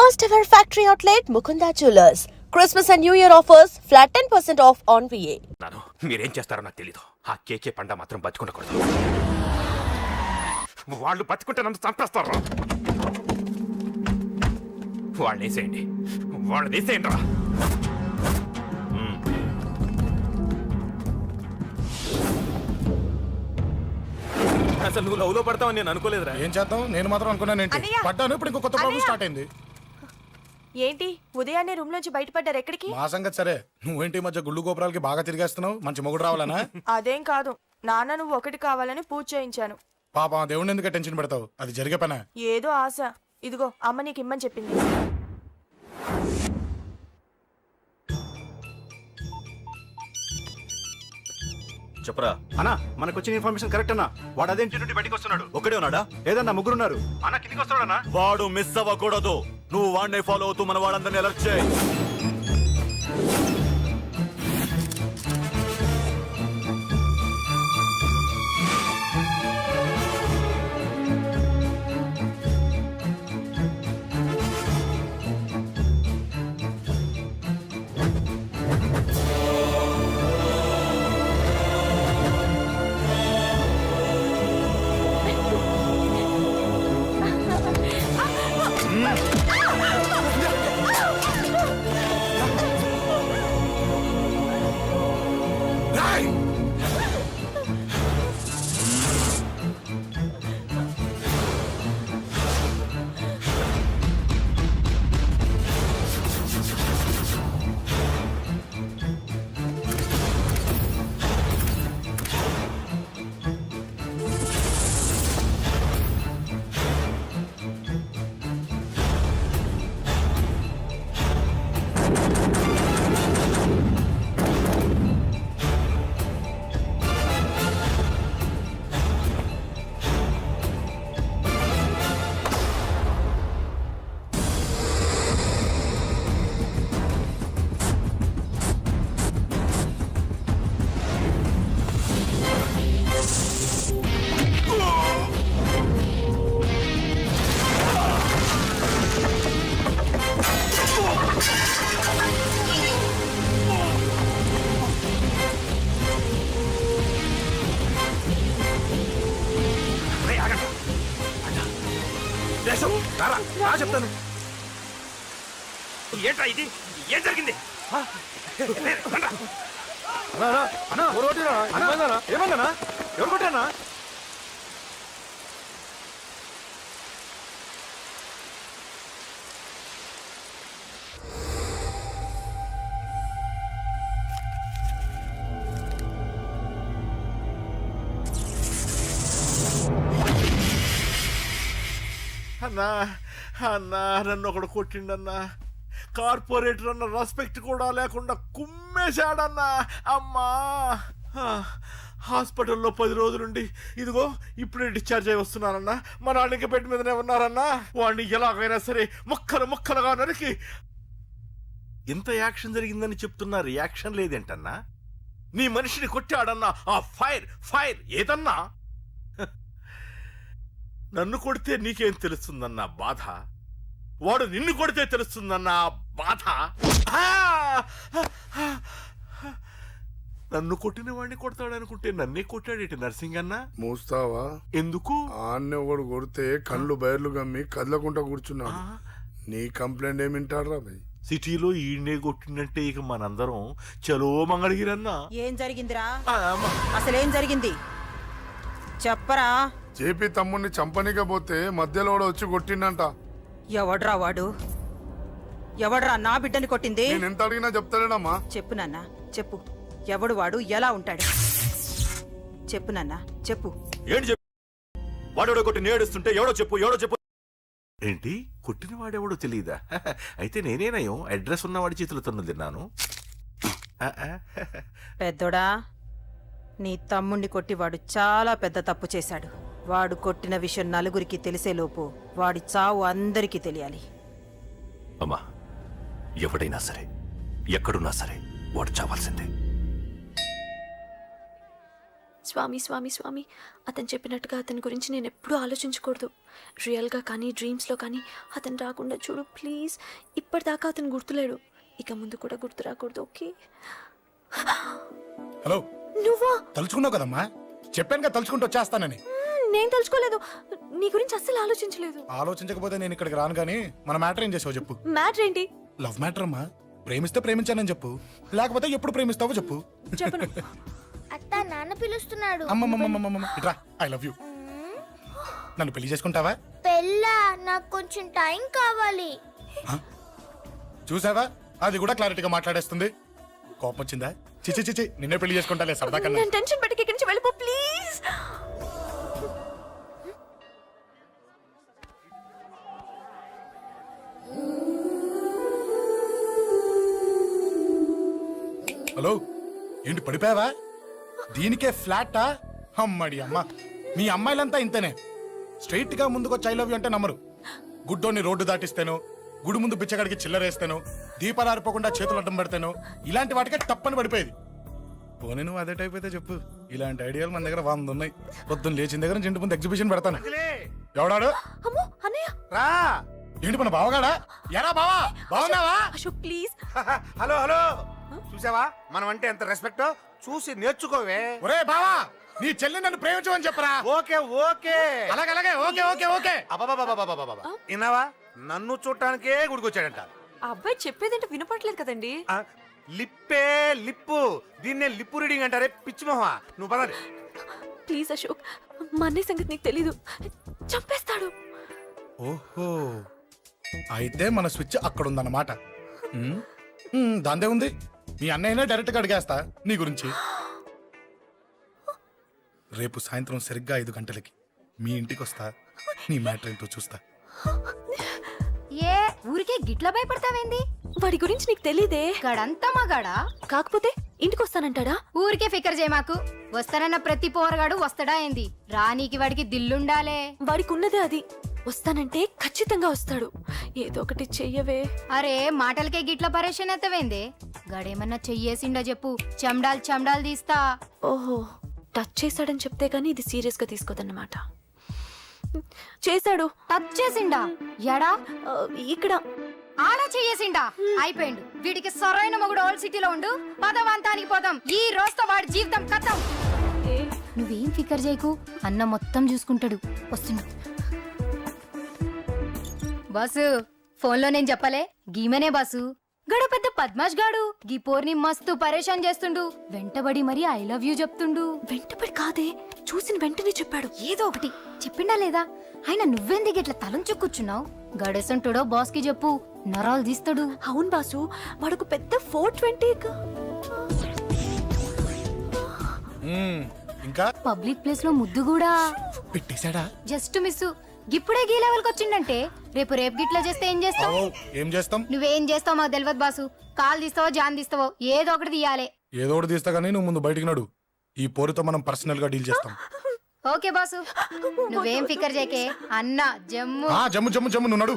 First ever factory outlet Mukunda Jewelers. Christmas and New Year offers flat 10% off on VA. నాను మీరేం చేస్తారో నాకు తెలీదు. ఆ కేకే పండ మాత్రం బతుకుండకూడదు. వాళ్ళు బతుకుంటే నన్ను చంపేస్తారు. వాళ్ళని వేసేయండి, వాళ్ళని వేసేయండి రా. అసలు నువ్వు లవ్ లో పడతావు నేను అనుకోలేదురా. ఏం చేద్దాం, నేను మాత్రం అనుకున్నాను ఏంటి అన్నయ్య! పడ్డాను. ఇప్పుడు ఇంకో కొత్త ప్రాబ్లం స్టార్ట్ అయింది. ఏంటి ఉదయాన్నే రూమ్ నుంచి బయటపడ్డారు? ఎక్కడికి? మా సంగతి సరే, నువ్వేంటి ఈ మధ్య గుళ్ళు గోపురాలకి బాగా తిరిగేస్తున్నావు? మంచి మొగుడు రావాలనా? అదేం కాదు, నాన్న నువ్వు ఒకటి కావాలని పూజ చేయించాను. పాప దేవుడిని ఎందుకు టెన్షన్ పెడతావు? అది జరిగే పనా? ఏదో ఆశ. ఇదిగో అమ్మ నీకు ఇమ్మని చెప్పింది. చెప్పరా అన్నా, మనకు వచ్చిన ఇన్ఫర్మేషన్ కరెక్ట్ అన్నా. వాడు అదేంటి నుండి బయటికి వస్తున్నాడు. ఒక్కడే ఉన్నాడా? ఏదన్నా ముగ్గురున్నారు. అన్న కిందికి వస్తున్నాడన్నా. వాడు మిస్ అవ్వకూడదు. నువ్వు వాడిని ఫాలో అవుతూ మన వాళ్ళందరినీ అలర్ట్ చేయి. చెప్తాను. ఏంట్రా ఇది? ఏం జరిగింది? ఏమన్నా ఎవరు కొట్టానా? అన్నా అన్నా, నన్ను ఒకడు కొట్టిండన్నా. కార్పొరేటర్ అన్న రెస్పెక్ట్ కూడా లేకుండా కుమ్మేశాడన్నా. అమ్మా, హాస్పిటల్లో 10 రోజులుండి ఇదిగో ఇప్పుడే డిశ్చార్జ్ అయి వస్తున్నానన్నా. మా నాన్నకి బెడ్ మీదనే ఉన్నారన్నా. వాడిని ఎలాగైనా సరే ముక్కలుగా నరికి. ఇంత యాక్షన్ జరిగిందని చెప్తున్నా, రియాక్షన్ లేదేంటన్నా? నీ మనిషిని కొట్టాడన్నా. ఆ ఫైర్ ఏదన్నా? నన్ను కొడితే నీకేం తెలుస్తుందన్న బాధ, వాడు నిన్ను కొడితే తెలుస్తుందన్న బాధ. నన్ను కొట్టిన వాడిని కొడతాడనుకుంటే నన్నే కొట్టాడేటి నర్సింగన్న. మూస్తావా? ఎందుకు? ఆన్నే ఒకడు కొడితే కళ్ళు బయర్లు గమ్మి కదలకుండా కూర్చున్నాడు. నీ కంప్లైంట్ ఏమి వింటాడు రా భయ్? సిటీలో ఈయనే కొట్టిందంటే ఇక మనందరం చలో మంగళగిరన్నా. ఏం జరిగిందిరా? అసలేం జరిగింది చెప్పరా? జేపీ తమ్ముడిని చంపనీకపోతే మధ్యలో వచ్చి కొట్టిండంట. ఎవడ్రా వాడు? ఎవడ్రా నా బిడ్డని కొట్టింది? నేను ఎంత అడిగినా చెప్తాడేనమ్మా. చెప్పు నాన్న, చెప్పు. ఎవడు వాడు? ఎలా ఉంటాడు? చెప్పు నాన్న, చెప్పు. ఏంటి చెప్పు? వాడెవడో కొట్టి నేడుస్తుంటే ఎవడో చెప్పు. ఏంటి? కొట్టిన వాడెవడో తెలియదా? అయితే నేనేనయం అడ్రస్ ఉన్నవాడి చేతులతో తిన్నాను. పెద్దోడా, నీ తమ్ముణ్ణి కొట్టి వాడు చాలా పెద్ద తప్పు చేశాడు. వాడు కొట్టిన విషయం నలుగురికి తెలిసేలోపు వాడి చావు అందరికీ తెలియాలి. అమ్మా, ఎవడైనా సరే ఎక్కడున్నా సరే వాడు చావాల్సిందే. స్వామి స్వామి స్వామి అతను చెప్పినట్టుగా అతని గురించి నేను ఎప్పుడూ ఆలోచించకూడదు. రియల్గా కానీ డ్రీమ్స్లో కానీ అతను రాకుండా చూడు ప్లీజ్. ఇప్పటిదాకా అతను గుర్తులేడు, ఇక ముందు కూడా గుర్తు రాకూడదు. ఓకే? హలో, నువ్వా? తలుచుకున్నావు కదమ్మా, చెప్పాను కదా తలుచుకుంటూ వచ్చేస్తానని. నేను తలుచుకోలేదు, నీ గురించి అస్సలు ఆలోచించలేదు. ఆలోచించకపోతే నేను ఇక్కడికి రాను కానీ మన మ్యాటర్ ఏం చేసావు చెప్పు. మ్యాటర్ ఏంటి? లవ్ మ్యాటర్ అమ్మా. ప్రేమిస్తే ప్రేమించానని చెప్పు, లేకపోతే ఎప్పుడు ప్రేమిస్తావో చెప్పు. చెప్పను. అత్త నాన్న పిలుస్తున్నాడు. అమ్మమ్మమ్మమ్మమ్మ ఇట్రా, ఐ లవ్ యూ. నన్ను పెళ్లి చేసుకుంటావా? పెళ్ళా? నాకు కొంచెం టైం కావాలి. చూసావా, అది కూడా క్లారిటీగా మాట్లాడేస్తుంది. కోపం వచ్చిందా? చిచి చిచి, నిన్నే పెళ్లి చేసుకుంటాలే సరదా కన్నా. నేను టెన్షన్ పెట్టి ఇక్కడి నుంచి వెళ్ళిపో ప్లీజ్. హలో, ఏంటి పడిపోయావా? దీనికే ఫ్లాటా? అమ్మడి అమ్మ, మీ అమ్మాయిలంతా ఇంతనే. స్ట్రైట్ గా ముందుకొచ్చి ఐ లవ్ యూ అంటే నమ్మరు. గుడ్డోని రోడ్డు దాటిస్తాను, గుడి ముందు బిచ్చగాడికి చిల్లరేస్తాను, దీపాలు ఆరిపోకుండా చేతులు అడ్డం పెడతాను, ఇలాంటి వాటికే తప్పని పడిపోయేది. పోనీ నువ్వు అదే టైప్ అయితే చెప్పు, ఇలాంటి ఐడియాలు మన దగ్గర 100 ఉన్నాయి. పొద్దున్న లేచిన దగ్గర నుంచి ఇంటి ముందు ఎగ్జిబిషన్ పెడతాను. ఎవడాడు? అమ్మో అన్నయ్య. రా. ఏంటి మన బావగాడా? ఎరా బావా, బావున్నావా? అశోక్ ప్లీజ్. హలో హలో, చూసావా మనం అంటే ఎంత రెస్పెక్ట్? చూసి నేర్చుకోవే. ఒరే బావా, నీ చెల్లి నన్ను ప్రేమించమని చెప్పరా. ఓకే ఓకే, అలాగే ఓకే ఓకే ఓకే. అబాబాబాబాబాబాబా, విన్నావా? నన్ను చూడటానికే గుడికొచ్చాడంట. ఆ అబ్బాయి చెప్పేదంటే వినపడలేదు కదండి. ఆ, లిప్పే లిప్పు, దీన్నే లిప్పు రీడింగ్ అంటారే పిచ్చి మొహ. నువ్వు పదండి. ప్లీజ్ అశోక్, మా అన్నయ్య సంగతి నీకు తెలీదు, చంపేస్తాడు. ఓహో, అయితే మన స్విచ్ అక్కడ ఉందన్నమాట. దాందే ఉంది, మీ అన్నయ్యనే డైరెక్ట్ గా అడిగేస్తా నీ గురించి. రేపు సాయంత్రం సరిగ్గా 5 గంటలకి మీ ఇంటికి వస్తా, నీ మ్యాటర్ ఏంటో చూస్తా. ఏ ఊరికే గిట్ల భయపడతావేంది? వాడి గురించి నీకు తెలీదే. గడంతా మగాడా? కాకపోతే ఇంటికి వస్తానంటాడా? ఊరికే ఫికర్ చేయమాకు. వస్తానన్న ప్రతి పోరగాడు వస్తాడా ఏంది? రానీకి వాడికి దిల్లుండాలే. వాడికి ఉన్నదే అది. వస్తానంటే ఖచ్చితంగా వస్తాడు. ఏదో ఒకటి చెయ్యవే. అరే మాటలకే గిట్ల పరేషన్ అవుతావేంది? గడేమన్నా చెయ్యేసిండా చెప్పు, చెమ్డాల్ తీస్తా. ఓహో, టచ్ చేశాడని చెప్తే గానీ ఇది సీరియస్ గా తీసుకోదన్నమాట. చేశాడు. టచ్ చేసిండా? ఎడా? ఇక్కడ. ఆడా చెయ్యేసిండా? అయిపోయిండు. వీడికి సరైన మొగుడు ఓల్డ్ సిటీలో ఉండు. పదవంతానికి పోదాం. ఈ రోజుతో వాడి జీవితం కథం. నువ్వేం ఫికర్ చేయకు, అన్న మొత్తం చూసుకుంటాడు. వస్తున్నా బాసు. ఫోన్లో నేను చెప్పలే, గీమనే బాసు. గడ పెద్ద పద్మాష్ గాడు గీ పోర్ని మస్తు పరేషాన్ చేస్తుండు. వెంటబడి మరి ఐ లవ్ యూ చెప్తుండు. వెంటపడి కాదే, చూసిన వెంటనే చెప్పాడు. ఏదో ఒకటి చెప్పిండా లేదా? ఆయన నువ్వెందుకు ఇట్లా తలంచు కూర్చున్నావు? గడేసంటుడో బాస్ కి చెప్పు, నరాలు తీస్తాడు. అవును బాసు, వాడుకు పెద్ద 420. ఇంకా పబ్లిక్ ప్లేస్ లో ముద్దు కూడా పెట్టేశాడా? Just miss. ఇప్పుడే గీ లెవెల్ కి వచ్చిండంటే రేపు గిట్లా చేస్తే ఏం చేస్తావు? ఏం చేస్తాం? నువ్వేం చేస్తావు మాకు తెలియదు బాసు. కాల్ తీస్తావో జాన్ తీస్తావో ఏదో ఒకటి తీయాలి. ఏదో ఒకటి తీస్తా కానీ నువ్వు ముందు బయటికి నడు. ఈ పోరుతో మనం పర్సనల్ గా డీల్ చేస్తాం. ఓకే బాసు, నువ్వేం ఫికర్ చేకే. అన్న జమ్ము. జమ్ము జమ్ము జమ్ము, నువ్వు నడు.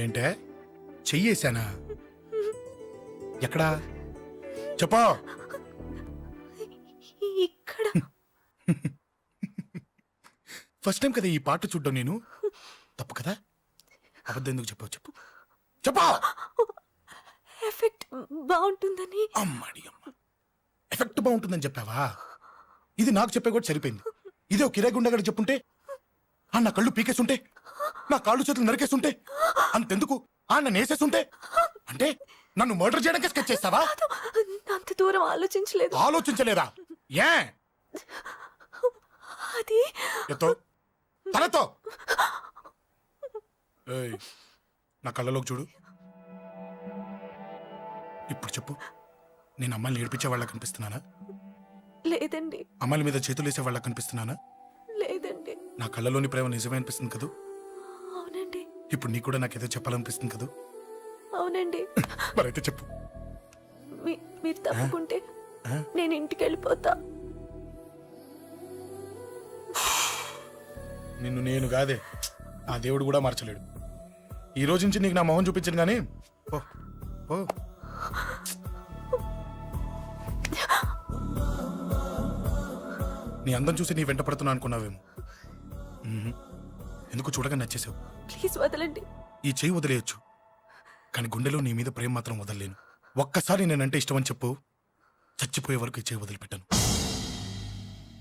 ఏంటే చెయ్యేశానా? ఎక్కడా చెప్పా? ఇక్కడ. ఫస్ట్ టైం కదా ఈ పాట చూడ్డం నేను. తప్పు కదా? అబద్ధం ఎందుకు చెప్పావు చెప్పు. చెప్పా. ఎఫెక్ట్ బాగుంటుందని. అమ్మాడి అమ్మ, ఎఫెక్ట్ బాగుంటుందని చెప్పావా? ఇది నాకు చెప్పే కూడా సరిపోయింది. ఇదే ఒక కిరాయి గుండెగాడు చెప్పుంటే, నా కళ్ళు పీకేస్తుంటే, నా కాళ్ళు చేతులు నరికేస్తుంటే, అంతెందుకు నన్ను వేసేస్తుంటే, అంటే నన్ను మర్డర్ చేయడానికి స్కెచ్ చేస్తావా? అంత దూరం ఆలోచించలేదు. ఆలోచించలేదా? ఏ అది ఎత్తో తలతో. ఏయ్, నా కళ్ళలోకి చూడు. ఇప్పుడు చెప్పు, నేను అమ్మాయిని ఏడిపించే వాళ్ళకి కనిపిస్తున్నానా? లేదండి. అమ్మాయిల మీద చేతులు వేసే వాళ్ళకి కనిపిస్తున్నానా? లేదండి. నా కళ్ళలోని ప్రేమ నిజమే అనిపిస్తుంది కదూ? అవునండి. ఇప్పుడు నీకు కూడా నాకేదో చెప్పాలనిపిస్తుంది కదూ? అవునండి. మరైతే చెప్పు. మీరు తప్పుకుంటే నేను ఇంటికి వెళ్ళిపోతా. నిన్ను నేను కాదే, ఆ దేవుడు కూడా మార్చలేడు. ఈ రోజు నుంచి నీకు నా మొహం చూపించను కానీ. ఓ ఓ నీ అందం చూసి నీ వెంట పడుతున్నా అనుకున్నావేమో. మ్మ్. ఎందుకు చూడగా నచ్చేసావు. ప్లీజ్ వదలండి. ఈ చెయ్యి వదిలేయచ్చు, కానీ గుండెలో నీ మీద ప్రేమ మాత్రం వదలలేను. ఒక్కసారి నేనంటే ఇష్టమని చెప్పు, చచ్చిపోయే వరకు ఈ చెయ్యి వదిలిపెట్టాను.